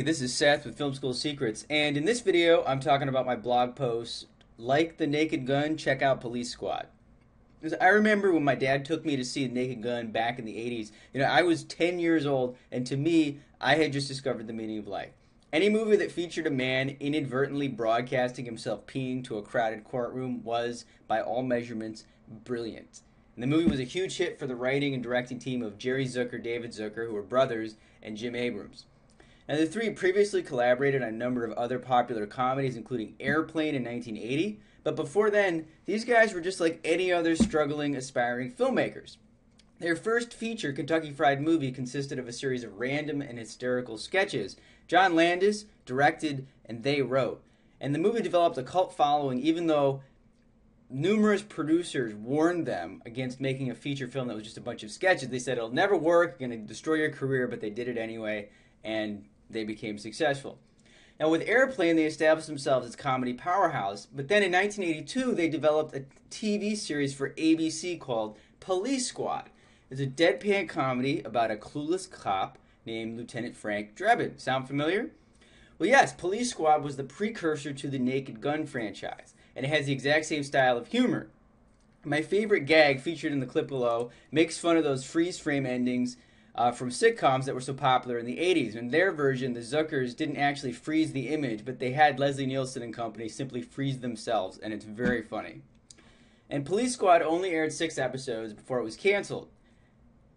this is Seth with Film School Secrets, and in this video I'm talking about my blog post, Like the Naked Gun, Check Out Police Squad. Because I remember when my dad took me to see The Naked Gun back in the 80s, I was 10 years old, and to me, I had just discovered the meaning of life. Any movie that featured a man inadvertently broadcasting himself peeing to a crowded courtroom was, by all measurements, brilliant. And the movie was a huge hit for the writing and directing team of Jerry Zucker, David Zucker, who were brothers, and Jim Abrams. Now, the three previously collaborated on a number of other popular comedies, including Airplane in 1980, but before then, these guys were just like any other struggling, aspiring filmmakers. Their first feature, Kentucky Fried Movie, consisted of a series of random and hysterical sketches. John Landis directed and they wrote. And the movie developed a cult following, even though numerous producers warned them against making a feature film that was just a bunch of sketches. They said, it'll never work, you're going to destroy your career, but they did it anyway, and they became successful. Now, with Airplane, they established themselves as comedy powerhouse, but then in 1982, they developed a TV series for ABC called Police Squad. It's a deadpan comedy about a clueless cop named Lieutenant Frank Drebin. Sound familiar? Well, yes, Police Squad was the precursor to the Naked Gun franchise, and it has the exact same style of humor. My favorite gag, featured in the clip below, makes fun of those freeze-frame endings from sitcoms that were so popular in the 80s. In their version, the Zuckers didn't actually freeze the image, but they had Leslie Nielsen and company simply freeze themselves, and it's very funny. And Police Squad only aired 6 episodes before it was canceled.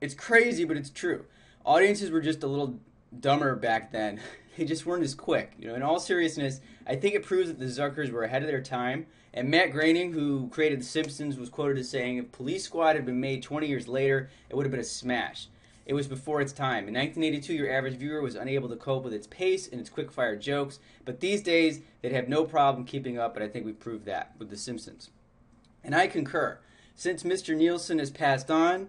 It's crazy, but it's true. Audiences were just a little dumber back then. They just weren't as quick. In all seriousness, I think it proves that the Zuckers were ahead of their time. And Matt Groening, who created The Simpsons, was quoted as saying, if Police Squad had been made 20 years later, it would have been a smash. It was before its time. In 1982, your average viewer was unable to cope with its pace and its quick-fire jokes. But these days, they'd have no problem keeping up, and I think we've proved that with The Simpsons. And I concur. Since Mr. Nielsen has passed on,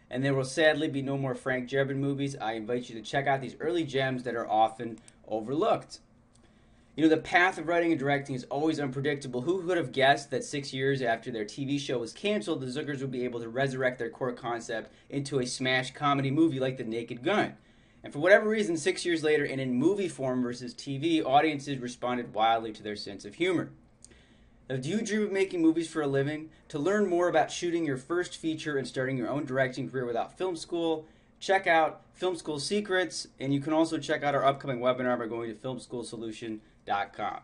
and there will sadly be no more Frank Drebin movies, I invite you to check out these early gems that are often overlooked. The path of writing and directing is always unpredictable. Who would have guessed that 6 years after their TV show was canceled, the Zuckers would be able to resurrect their core concept into a smash comedy movie like The Naked Gun? And for whatever reason, 6 years later, and in movie form versus TV, audiences responded wildly to their sense of humor. Now, do you dream of making movies for a living? To learn more about shooting your first feature and starting your own directing career without film school, check out Film School Secrets, and you can also check out our upcoming webinar by going to filmschoolsolution.com.